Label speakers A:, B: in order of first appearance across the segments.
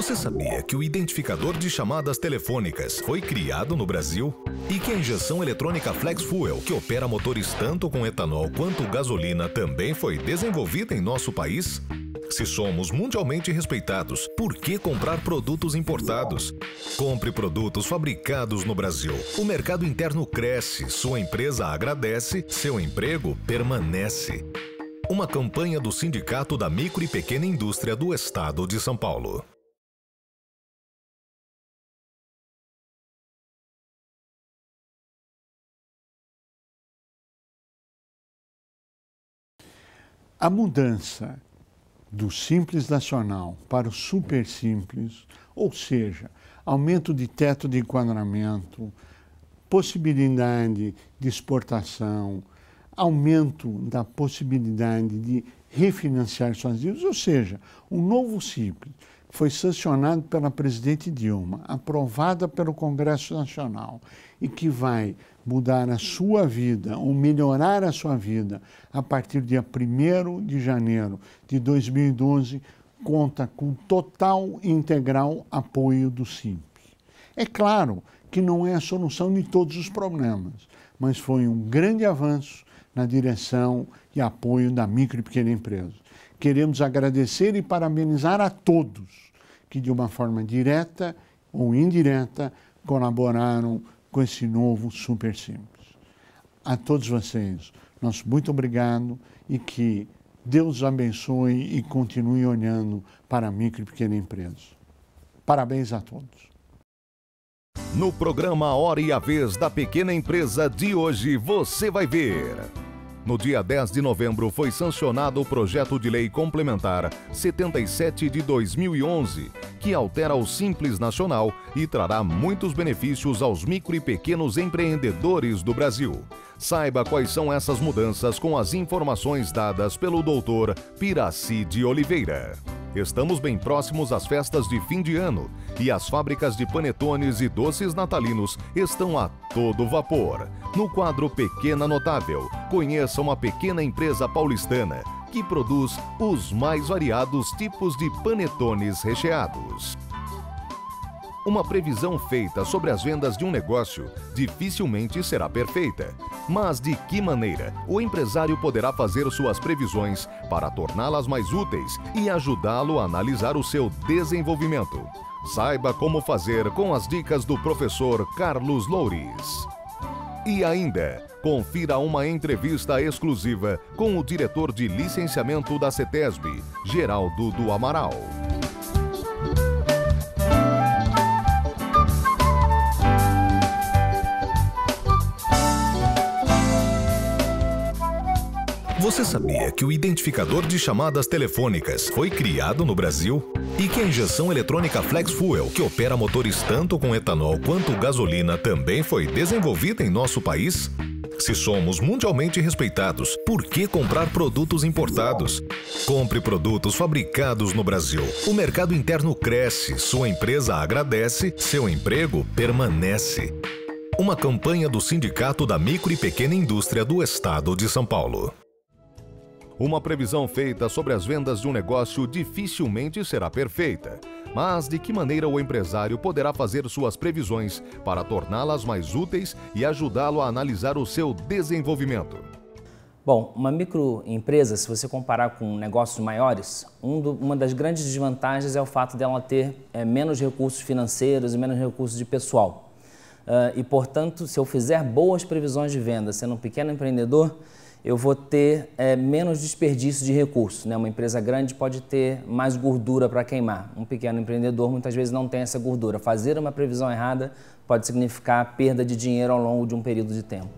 A: Você sabia que o identificador de chamadas telefônicas foi criado no Brasil? E que a injeção eletrônica Flex Fuel, que opera motores tanto com etanol quanto gasolina, também foi desenvolvida em nosso país? Se somos mundialmente respeitados, por que comprar produtos importados? Compre produtos fabricados no Brasil. O mercado interno cresce, sua empresa agradece, seu emprego permanece. Uma campanha do Sindicato da Micro e Pequena Indústria do Estado de São Paulo.
B: A mudança do Simples Nacional para o Super Simples, ou seja, aumento de teto de enquadramento, possibilidade de exportação, aumento da possibilidade de refinanciar suas dívidas, ou seja, o novo Simples foi sancionado pela presidente Dilma, aprovada pelo Congresso Nacional e que vai mudar a sua vida ou melhorar a sua vida a partir do dia 1º de janeiro de 2012, conta com total e integral apoio do Simples. É claro que não é a solução de todos os problemas, mas foi um grande avanço na direção e apoio da micro e pequena empresa. Queremos agradecer e parabenizar a todos que, de uma forma direta ou indireta, colaboraram com esse novo Super Simples. A todos vocês, nosso muito obrigado e que Deus os abençoe e continue olhando para a micro e pequena empresa. Parabéns a todos.
A: No programa Hora e a Vez da Pequena Empresa de hoje, você vai ver. No dia 10 de novembro foi sancionado o projeto de lei complementar 77 de 2011, que altera o Simples Nacional e trará muitos benefícios aos micro e pequenos empreendedores do Brasil. Saiba quais são essas mudanças com as informações dadas pelo Dr. Piraci de Oliveira. Estamos bem próximos às festas de fim de ano e as fábricas de panetones e doces natalinos estão a todo vapor. No quadro Pequena Notável, conheça uma pequena empresa paulistana que produz os mais variados tipos de panetones recheados. Uma previsão feita sobre as vendas de um negócio dificilmente será perfeita. Mas de que maneira o empresário poderá fazer suas previsões para torná-las mais úteis e ajudá-lo a analisar o seu desenvolvimento? Saiba como fazer com as dicas do professor Carlos Loures. E ainda, confira uma entrevista exclusiva com o diretor de licenciamento da CETESB, Geraldo do Amaral. Você sabia que o identificador de chamadas telefônicas foi criado no Brasil? E que a injeção eletrônica Flex Fuel, que opera motores tanto com etanol quanto gasolina, também foi desenvolvida em nosso país? Se somos mundialmente respeitados, por que comprar produtos importados? Compre produtos fabricados no Brasil. O mercado interno cresce, sua empresa agradece, seu emprego permanece. Uma campanha do Sindicato da Micro e Pequena Indústria do Estado de São Paulo. Uma previsão feita sobre as vendas de um negócio dificilmente será perfeita. Mas de que maneira o empresário poderá fazer suas previsões para torná-las mais úteis e ajudá-lo a analisar o seu desenvolvimento?
C: Bom, uma microempresa, se você comparar com negócios maiores, uma das grandes desvantagens é o fato dela ter menos recursos financeiros e menos recursos de pessoal. E, portanto, se eu fizer boas previsões de venda, sendo um pequeno empreendedor, eu vou ter menos desperdício de recursos, né? Uma empresa grande pode ter mais gordura para queimar. Um pequeno empreendedor muitas vezes não tem essa gordura. Fazer uma previsão errada pode significar perda de dinheiro ao longo de um período de tempo.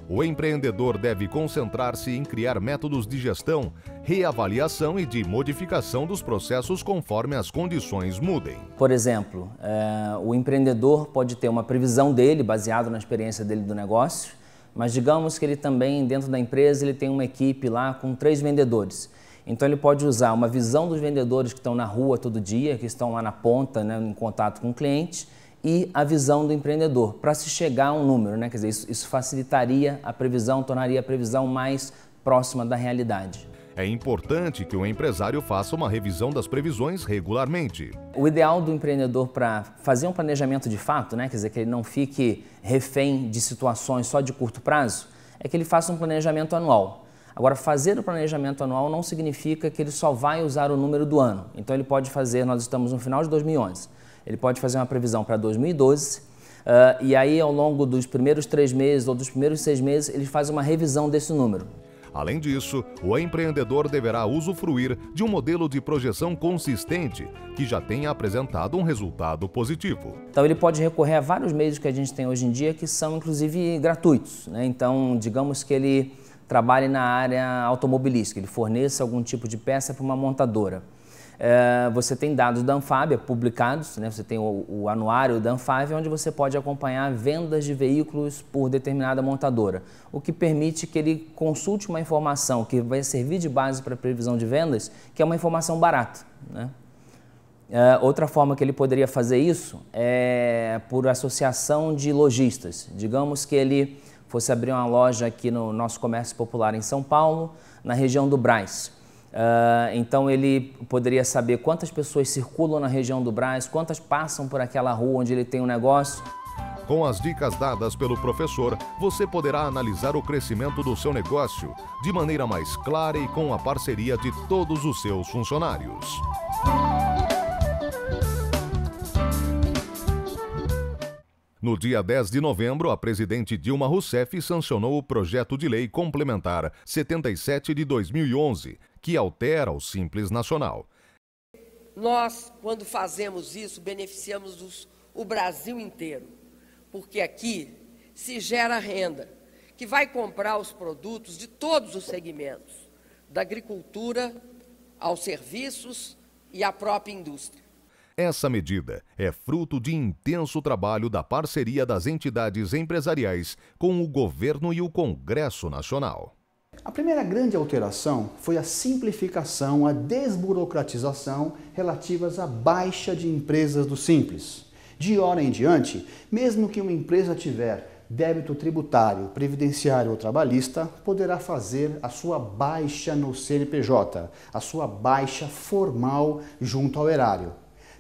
A: O empreendedor deve concentrar-se em criar métodos de gestão, reavaliação e de modificação dos processos conforme as condições mudem.
C: Por exemplo, o empreendedor pode ter uma previsão dele, baseado na experiência dele do negócio, mas digamos que ele também, dentro da empresa, ele tem uma equipe lá com 3 vendedores. Então ele pode usar uma visão dos vendedores que estão na rua todo dia, que estão lá na ponta, né, em contato com o cliente, e a visão do empreendedor, para se chegar a um número, né? Quer dizer, isso facilitaria a previsão, tornaria a previsão mais próxima da realidade.
A: É importante que o empresário faça uma revisão das previsões regularmente.
C: O ideal do empreendedor para fazer um planejamento de fato, né, quer dizer, que ele não fique refém de situações só de curto prazo, é que ele faça um planejamento anual. Agora, fazer o planejamento anual não significa que ele só vai usar o número do ano. Então, ele pode fazer, nós estamos no final de 2011, ele pode fazer uma previsão para 2012, e aí, ao longo dos primeiros 3 meses ou dos primeiros 6 meses, ele faz uma revisão desse número.
A: Além disso, o empreendedor deverá usufruir de um modelo de projeção consistente que já tenha apresentado um resultado positivo.
C: Então, ele pode recorrer a vários meios que a gente tem hoje em dia que são, inclusive, gratuitos, né? Então, digamos que ele trabalhe na área automobilística, ele forneça algum tipo de peça para uma montadora. Você tem dados da Anfávia publicados, né? Você tem o anuário da Anfávia, onde você pode acompanhar vendas de veículos por determinada montadora, o que permite que ele consulte uma informação que vai servir de base para a previsão de vendas, que é uma informação barata, né? Outra forma que ele poderia fazer isso é por associação de lojistas. Digamos que ele fosse abrir uma loja aqui no nosso comércio popular em São Paulo, na região do Brás. Então ele poderia saber quantas pessoas circulam na região do Brás, quantas passam por aquela rua onde ele tem um negócio.
A: Com as dicas dadas pelo professor, você poderá analisar o crescimento do seu negócio de maneira mais clara e com a parceria de todos os seus funcionários. No dia 10 de novembro, a presidente Dilma Rousseff sancionou o projeto de lei complementar 77 de 2011, que altera o Simples Nacional.
D: Nós, quando fazemos isso, beneficiamos o Brasil inteiro, porque aqui se gera renda, que vai comprar os produtos de todos os segmentos, da agricultura aos serviços e à própria indústria.
A: Essa medida é fruto de intenso trabalho da parceria das entidades empresariais com o governo e o Congresso Nacional.
E: A primeira grande alteração foi a simplificação, a desburocratização relativas à baixa de empresas do Simples. De hora em diante, mesmo que uma empresa tiver débito tributário, previdenciário ou trabalhista, poderá fazer a sua baixa no CNPJ, a sua baixa formal junto ao erário.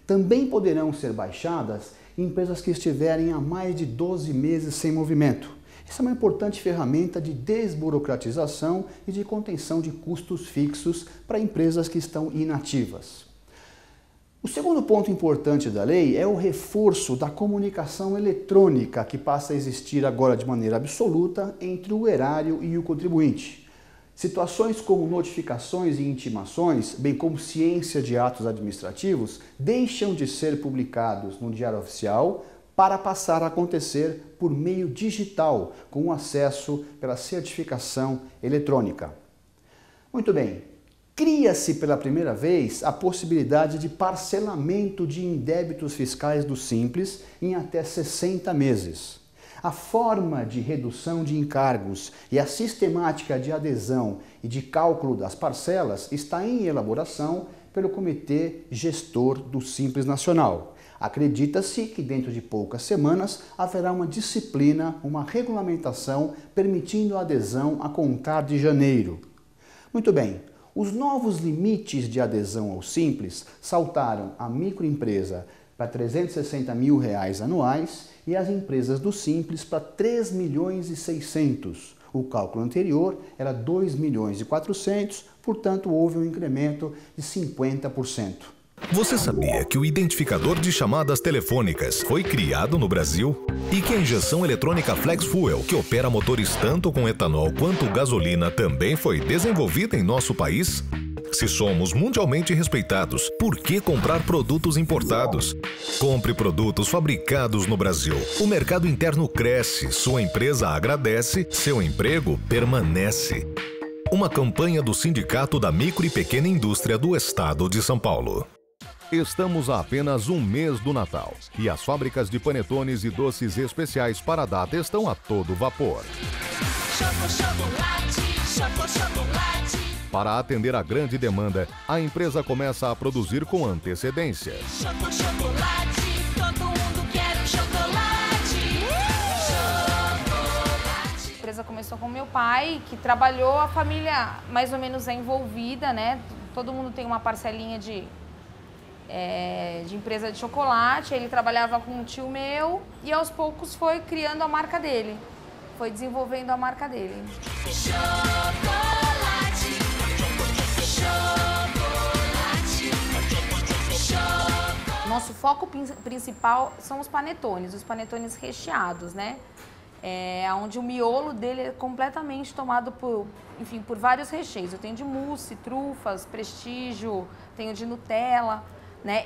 E: Também poderão ser baixadas empresas que estiverem há mais de 12 meses sem movimento. Essa é uma importante ferramenta de desburocratização e de contenção de custos fixos para empresas que estão inativas. O segundo ponto importante da lei é o reforço da comunicação eletrônica que passa a existir agora de maneira absoluta entre o erário e o contribuinte. Situações como notificações e intimações, bem como ciência de atos administrativos, deixam de ser publicados no Diário Oficial para passar a acontecer por meio digital, com acesso pela certificação eletrônica. Muito bem, cria-se pela primeira vez a possibilidade de parcelamento de indébitos fiscais do Simples em até 60 meses. A forma de redução de encargos e a sistemática de adesão e de cálculo das parcelas está em elaboração pelo Comitê Gestor do Simples Nacional. Acredita-se que dentro de poucas semanas haverá uma disciplina, uma regulamentação permitindo a adesão a contar de janeiro. Muito bem, os novos limites de adesão ao Simples saltaram a microempresa para R$ 360 mil anuais e as empresas do Simples para 3 milhões e 600. O cálculo anterior era 2 milhões e 400, portanto houve um incremento de 50%.
A: Você sabia que o identificador de chamadas telefônicas foi criado no Brasil? E que a injeção eletrônica Flex Fuel, que opera motores tanto com etanol quanto gasolina, também foi desenvolvida em nosso país? Se somos mundialmente respeitados, por que comprar produtos importados? Compre produtos fabricados no Brasil. O mercado interno cresce, sua empresa agradece, seu emprego permanece. Uma campanha do Sindicato da Micro e Pequena Indústria do Estado de São Paulo. Estamos a apenas um mês do Natal e as fábricas de panetones e doces especiais para a data estão a todo vapor. Chocolate. Para atender a grande demanda, a empresa começa a produzir com antecedência.
F: Chocolate, todo mundo quer um chocolate.
G: A empresa começou com meu pai, que trabalhou, a família mais ou menos é envolvida, né? Todo mundo tem uma parcelinha de empresa de chocolate. Ele trabalhava com um tio meu e aos poucos foi criando a marca dele, foi desenvolvendo a marca dele.
F: Chocolate, chocolate, chocolate.
G: Nosso foco principal são os panetones recheados, né? Onde o miolo dele é completamente tomado por vários recheios. Eu tenho de mousse, trufas, prestígio, tenho de Nutella, né?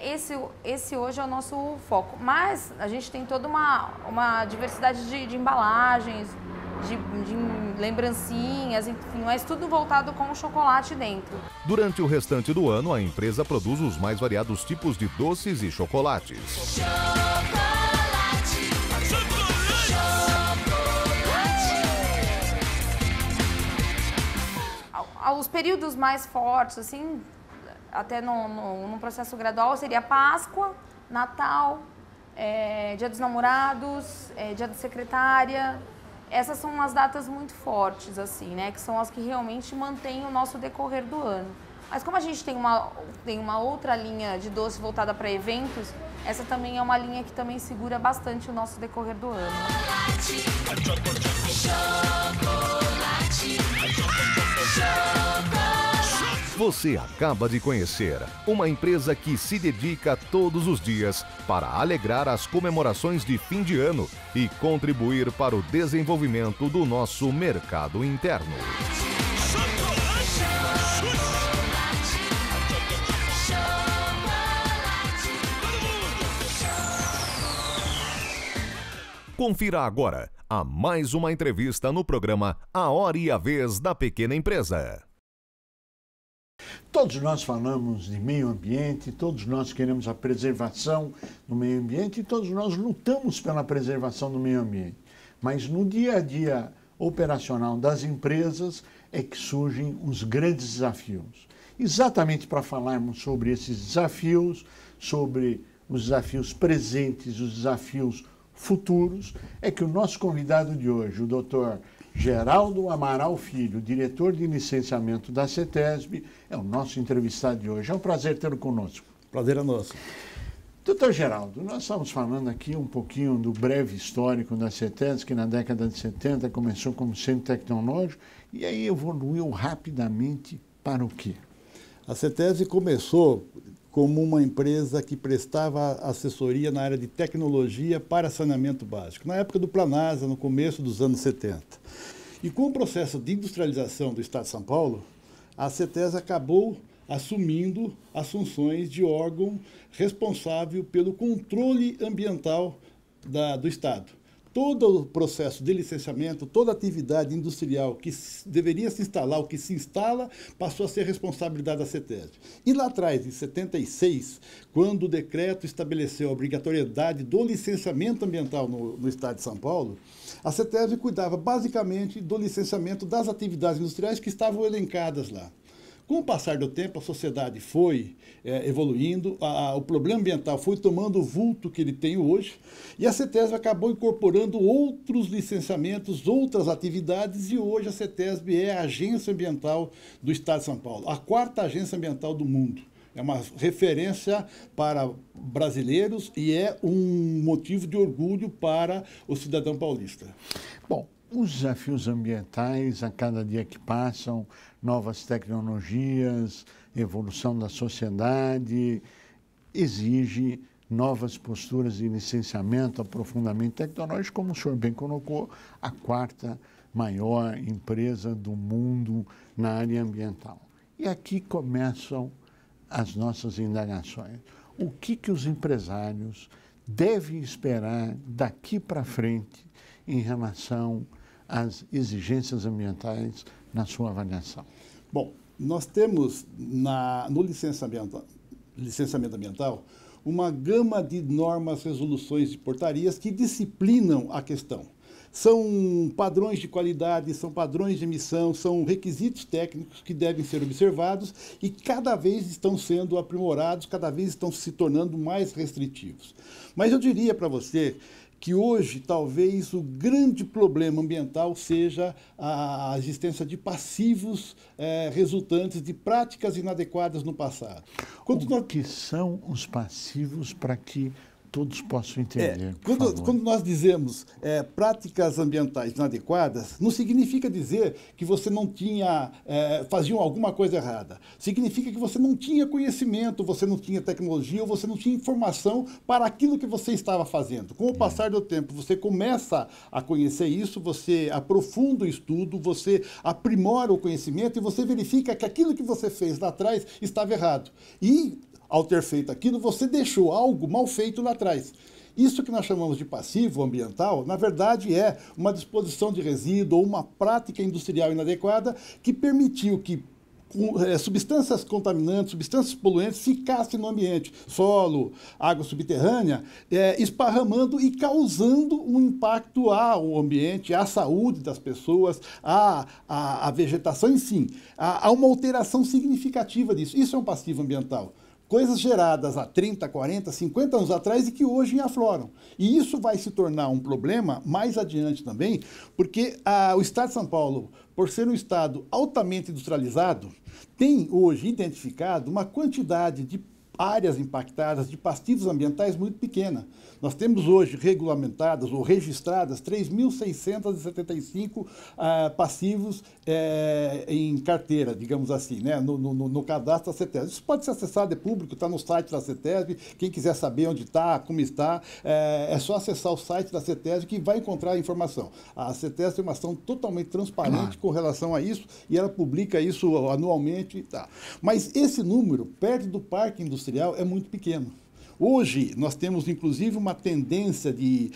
G: Esse hoje é o nosso foco. Mas a gente tem toda uma diversidade de embalagens, de lembrancinhas, enfim, mas tudo voltado com o chocolate dentro.
A: Durante o restante do ano, a empresa produz os mais variados tipos de doces e chocolates.
G: Os períodos mais fortes, assim, até num processo gradual, seria Páscoa, Natal, Dia dos Namorados, Dia da Secretária. Essas são as datas muito fortes, assim, né? Que são as que realmente mantêm o nosso decorrer do ano. Mas como a gente tem uma outra linha de doce voltada para eventos, essa também é uma linha que também segura bastante o nosso decorrer do ano.
A: Você acaba de conhecer uma empresa que se dedica todos os dias para alegrar as comemorações de fim de ano e contribuir para o desenvolvimento do nosso mercado interno. Confira agora a mais uma entrevista no programa A Hora e a Vez da Pequena Empresa.
B: Todos nós falamos de meio ambiente, todos nós queremos a preservação do meio ambiente e todos nós lutamos pela preservação do meio ambiente. Mas no dia a dia operacional das empresas é que surgem os grandes desafios. Exatamente para falarmos sobre esses desafios, sobre os desafios presentes, os desafios futuros, é que o nosso convidado de hoje, o Dr. Geraldo Amaral Filho, diretor de licenciamento da CETESB, é o nosso entrevistado de hoje. É um prazer tê-lo conosco.
H: Prazer é nosso.
B: Doutor Geraldo, nós estamos falando aqui um pouquinho do breve histórico da CETESB, que na década de 70 começou como centro tecnológico e aí evoluiu rapidamente para o quê?
H: A CETESB começou como uma empresa que prestava assessoria na área de tecnologia para saneamento básico, na época do Planasa, no começo dos anos 70. E com o processo de industrialização do Estado de São Paulo, a CETESB acabou assumindo as funções de órgão responsável pelo controle ambiental do Estado. Todo o processo de licenciamento, toda atividade industrial que deveria se instalar, o que se instala, passou a ser responsabilidade da CETESB. E lá atrás, em 76, quando o decreto estabeleceu a obrigatoriedade do licenciamento ambiental no Estado de São Paulo, a CETESB cuidava basicamente do licenciamento das atividades industriais que estavam elencadas lá. Com o passar do tempo, a sociedade foi evoluindo, o problema ambiental foi tomando o vulto que ele tem hoje, e a CETESB acabou incorporando outros licenciamentos, outras atividades, e hoje a CETESB é a agência ambiental do Estado de São Paulo, a 4ª agência ambiental do mundo. É uma referência para brasileiros e é um motivo de orgulho para o cidadão paulista.
B: Bom, os desafios ambientais, a cada dia que passam, novas tecnologias, evolução da sociedade, exige novas posturas de licenciamento, aprofundamento tecnológico, como o senhor bem colocou, a 4ª maior empresa do mundo na área ambiental. E aqui começam as nossas indagações. O que os empresários devem esperar daqui para frente em relação às exigências ambientais na sua avaliação?
H: Bom, nós temos no licenciamento ambiental uma gama de normas, resoluções e portarias que disciplinam a questão. São padrões de qualidade, são padrões de emissão, são requisitos técnicos que devem ser observados e cada vez estão sendo aprimorados, cada vez estão se tornando mais restritivos. Mas eu diria para você que hoje talvez o grande problema ambiental seja a existência de passivos resultantes de práticas inadequadas no passado.
B: O que são os passivos para que todos possam entender?
H: Quando nós dizemos práticas ambientais inadequadas, não significa dizer que você não tinha, faziam alguma coisa errada. Significa que você não tinha conhecimento, você não tinha tecnologia, ou você não tinha informação para aquilo que você estava fazendo. Com o passar do tempo, você começa a conhecer isso, você aprofunda o estudo, você aprimora o conhecimento e você verifica que aquilo que você fez lá atrás estava errado. E ao ter feito aquilo, você deixou algo mal feito lá atrás. Isso que nós chamamos de passivo ambiental, na verdade, é uma disposição de resíduo ou uma prática industrial inadequada que permitiu que substâncias contaminantes, substâncias poluentes ficassem no ambiente, solo, água subterrânea, esparramando e causando um impacto ao ambiente, à saúde das pessoas, à vegetação, enfim, há uma alteração significativa disso. Isso é um passivo ambiental. Coisas geradas há 30, 40, 50 anos atrás e que hoje afloram. E isso vai se tornar um problema mais adiante também, porque o Estado de São Paulo, por ser um Estado altamente industrializado, tem hoje identificado uma quantidade de áreas impactadas de passivos ambientais muito pequena. Nós temos hoje regulamentadas ou registradas 3.675 passivos em carteira, digamos assim, né? no cadastro da CETESB. Isso pode ser acessado, é público, está no site da CETESB. Quem quiser saber onde está, como está, é só acessar o site da CETESB que vai encontrar a informação. A CETESB tem uma ação totalmente transparente com relação a isso e ela publica isso anualmente. Tá. Mas esse número, perto do parque industrial, é muito pequeno. Hoje, nós temos, inclusive, uma tendência de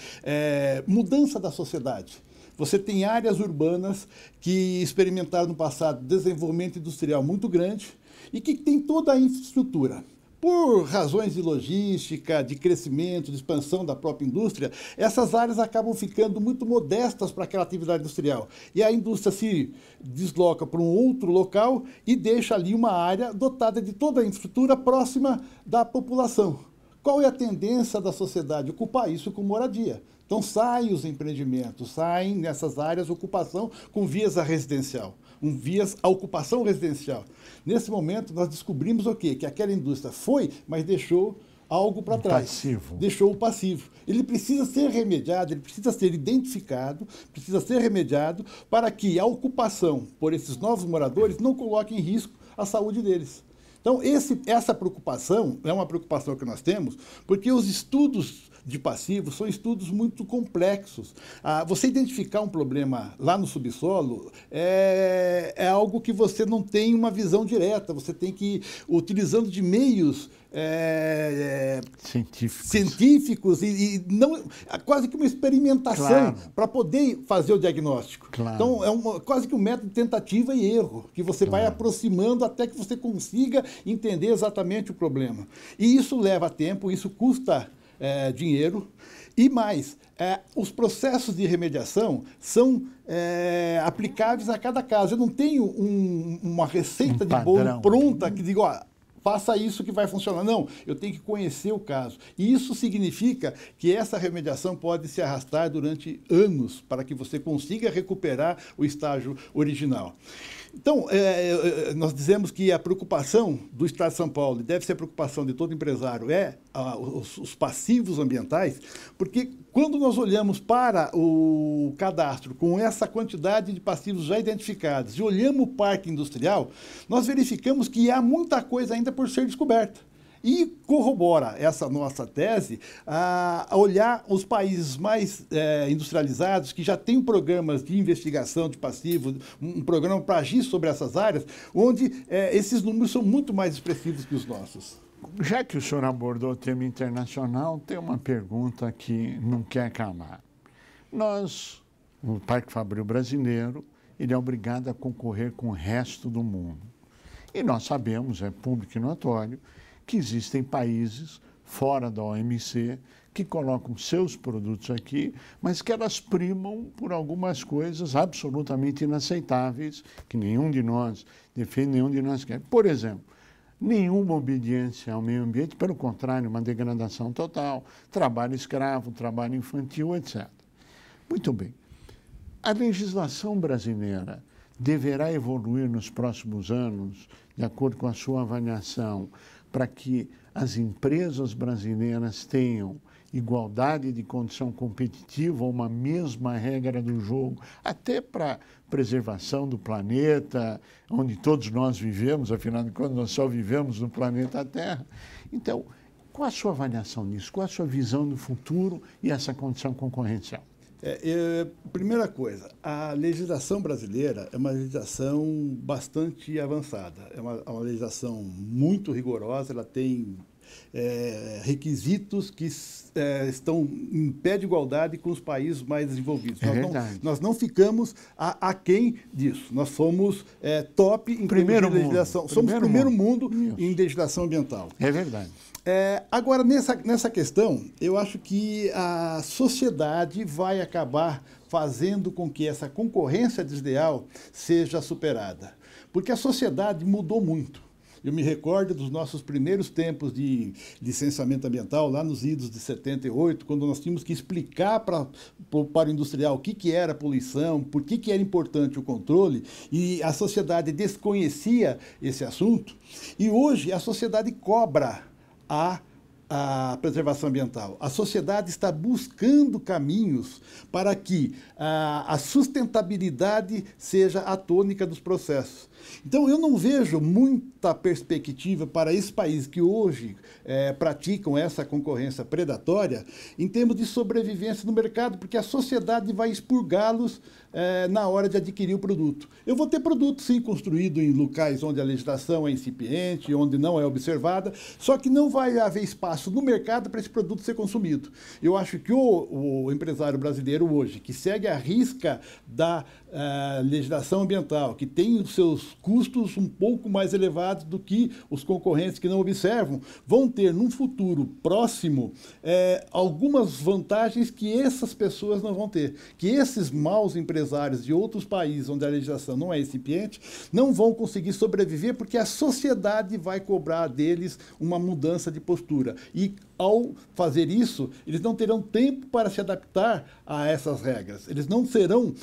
H: mudança da sociedade. Você tem áreas urbanas que experimentaram no passado desenvolvimento industrial muito grande e que tem toda a infraestrutura. Por razões de logística, de crescimento, de expansão da própria indústria, essas áreas acabam ficando muito modestas para aquela atividade industrial. E a indústria se desloca para um outro local e deixa ali uma área dotada de toda a infraestrutura próxima da população. Qual é a tendência da sociedade? Ocupar isso com moradia. Então saem os empreendimentos, saem nessas áreas ocupação com vias a residencial, vias a ocupação residencial. Nesse momento nós descobrimos o quê? Que aquela indústria foi, mas deixou algo para trás.
B: Passivo.
H: Deixou o passivo. Ele precisa ser remediado, ele precisa ser identificado, precisa ser remediado para que a ocupação por esses novos moradores não coloque em risco a saúde deles. Então, essa preocupação é uma preocupação que nós temos, porque os estudos de passivos são estudos muito complexos. Você identificar um problema lá no subsolo é algo que você não tem uma visão direta, você tem que ir utilizando de meios científicos e não, quase que uma experimentação para poder fazer o diagnóstico.
B: Claro.
H: Então, é quase que um método de tentativa e erro, que você vai aproximando até que você consiga entender exatamente o problema. E isso leva tempo, isso custa dinheiro. E mais, os processos de remediação são aplicáveis a cada caso. Eu não tenho uma receita de bolo pronta que diga, ó, faça isso que vai funcionar. Não, eu tenho que conhecer o caso. E isso significa que essa remediação pode se arrastar durante anos para que você consiga recuperar o estágio original. Então, nós dizemos que a preocupação do Estado de São Paulo, e deve ser a preocupação de todo empresário, os passivos ambientais, porque quando nós olhamos para o cadastro com essa quantidade de passivos já identificados e olhamos o parque industrial, nós verificamos que há muita coisa ainda por ser descoberta. E corrobora essa nossa tese a olhar os países mais industrializados, que já têm programas de investigação de passivo, um programa para agir sobre essas áreas, onde esses números são muito mais expressivos que os nossos.
B: Já que o senhor abordou o tema internacional, tem uma pergunta que não quer calar. O Parque Fabril brasileiro, ele é obrigado a concorrer com o resto do mundo. E nós sabemos, é público e notório, que existem países fora da OMC que colocam seus produtos aqui, mas que elas primam por algumas coisas absolutamente inaceitáveis, que nenhum de nós defende, nenhum de nós quer. Por exemplo, nenhuma obediência ao meio ambiente, pelo contrário, uma degradação total, trabalho escravo, trabalho infantil, etc. Muito bem. A legislação brasileira deverá evoluir nos próximos anos, de acordo com a sua avaliação, para que as empresas brasileiras tenham igualdade de condição competitiva, uma mesma regra do jogo, até para preservação do planeta, onde todos nós vivemos, afinal de contas, nós só vivemos no planeta Terra. Então, qual a sua avaliação disso? Qual a sua visão do futuro e essa condição concorrencial?
H: Primeira coisa, a legislação brasileira é uma legislação bastante avançada, é uma legislação muito rigorosa, ela tem requisitos que estão em pé de igualdade com os países mais desenvolvidos. Nós não ficamos aquém disso. Nós somos top em
B: primeiro
H: legislação. Somos o primeiro mundo em legislação ambiental.
B: É verdade.
H: Agora, nessa questão, eu acho que a sociedade vai acabar fazendo com que essa concorrência desleal seja superada. Porque a sociedade mudou muito. Eu me recordo dos nossos primeiros tempos de licenciamento ambiental, lá nos idos de 78, quando nós tínhamos que explicar para o industrial o que era poluição, por que era importante o controle, e a sociedade desconhecia esse assunto. E hoje a sociedade cobra a preservação ambiental. A sociedade está buscando caminhos para que a sustentabilidade seja a tônica dos processos. Então, eu não vejo muita perspectiva para esses países que hoje praticam essa concorrência predatória em termos de sobrevivência no mercado, porque a sociedade vai expurgá-los na hora de adquirir o produto. Eu vou ter produto, sim, construído em locais onde a legislação é incipiente, onde não é observada, só que não vai haver espaço no mercado para esse produto ser consumido. Eu acho que o empresário brasileiro hoje, que segue a risca da legislação ambiental, que tem os seus custos um pouco mais elevados do que os concorrentes que não observam, vão ter, num futuro próximo, algumas vantagens que essas pessoas não vão ter. Que esses maus empresários de outros países onde a legislação não é incipiente não vão conseguir sobreviver porque a sociedade vai cobrar deles uma mudança de postura. E, ao fazer isso, eles não terão tempo para se adaptar a essas regras. Eles não serão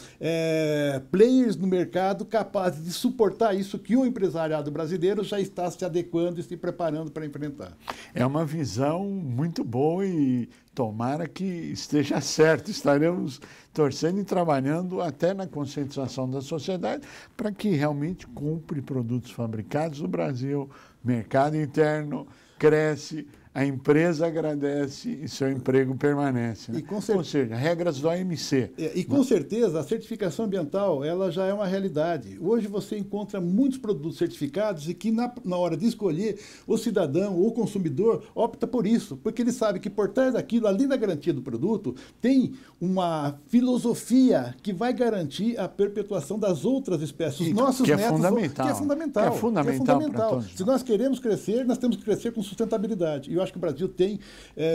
H: players no mercado capazes de suportar isso que o empresariado brasileiro já está se adequando e se preparando para enfrentar.
B: É uma visão muito boa e tomara que esteja certo. Estaremos torcendo e trabalhando até na conscientização da sociedade para que realmente compre produtos fabricados no Brasil, mercado interno cresce, a empresa agradece e seu emprego permanece. Né? Ou seja, regras do OMC.
H: E com certeza a certificação ambiental ela já é uma realidade. Hoje você encontra muitos produtos certificados e que na hora de escolher o cidadão ou o consumidor opta por isso, porque ele sabe que por trás daquilo, além da garantia do produto, tem uma filosofia que vai garantir a perpetuação das outras espécies. Os nossos
B: que é
H: netos,
B: fundamental.
H: Que é fundamental.
B: É fundamental para todos.
H: Se nós queremos crescer, nós temos que crescer com sustentabilidade. E eu acho que o Brasil tem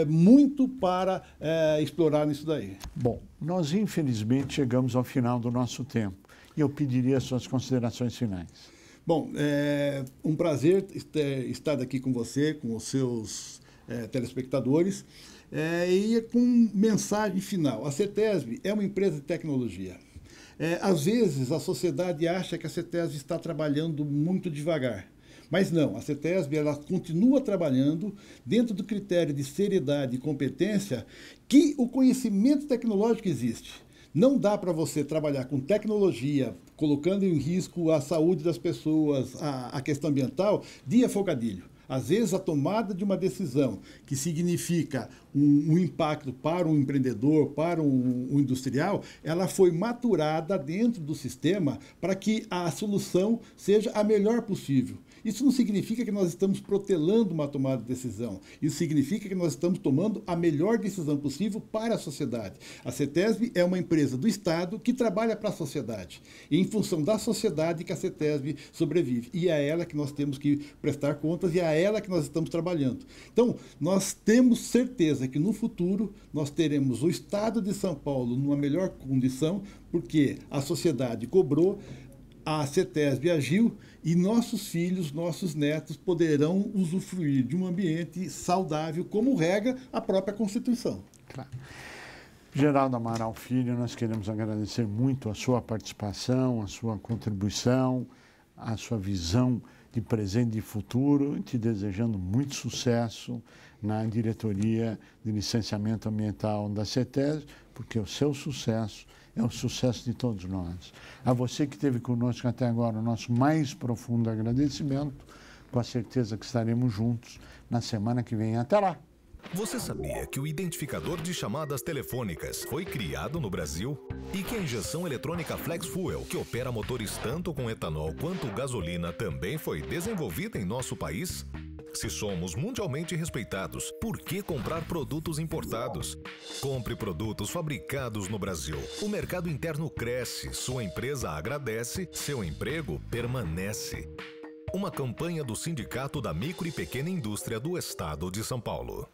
H: muito para explorar nisso daí.
B: Bom, nós infelizmente chegamos ao final do nosso tempo e eu pediria as suas considerações finais.
H: Bom, é um prazer estar aqui com você, com os seus telespectadores, e com mensagem final. A CETESB é uma empresa de tecnologia. Às vezes a sociedade acha que a CETESB está trabalhando muito devagar. Mas não, a CETESB ela continua trabalhando dentro do critério de seriedade e competência que o conhecimento tecnológico existe. Não dá para você trabalhar com tecnologia, colocando em risco a saúde das pessoas, a questão ambiental, de afogadilho. Às vezes, a tomada de uma decisão que significa um impacto para um empreendedor, para um industrial, ela foi maturada dentro do sistema para que a solução seja a melhor possível. Isso não significa que nós estamos protelando uma tomada de decisão. Isso significa que nós estamos tomando a melhor decisão possível para a sociedade. A CETESB é uma empresa do Estado que trabalha para a sociedade. E em função da sociedade que a CETESB sobrevive. E é a ela que nós temos que prestar contas e é a ela que nós estamos trabalhando. Então, nós temos certeza que no futuro nós teremos o Estado de São Paulo numa melhor condição, porque a sociedade cobrou, a CETESB agiu e nossos filhos, nossos netos poderão usufruir de um ambiente saudável, como rega a própria Constituição.
B: Claro. Geraldo Amaral Filho, nós queremos agradecer muito a sua participação, a sua contribuição, a sua visão de presente e de futuro, e te desejando muito sucesso na diretoria de licenciamento ambiental da CETESB, porque o seu sucesso é o sucesso de todos nós. A você que esteve conosco até agora, o nosso mais profundo agradecimento, com a certeza que estaremos juntos na semana que vem. Até lá!
A: Você sabia que o identificador de chamadas telefônicas foi criado no Brasil? E que a injeção eletrônica Flex Fuel, que opera motores tanto com etanol quanto gasolina, também foi desenvolvida em nosso país? Se somos mundialmente respeitados, por que comprar produtos importados? Compre produtos fabricados no Brasil. O mercado interno cresce, sua empresa agradece, seu emprego permanece. Uma campanha do Sindicato da Micro e Pequena Indústria do Estado de São Paulo.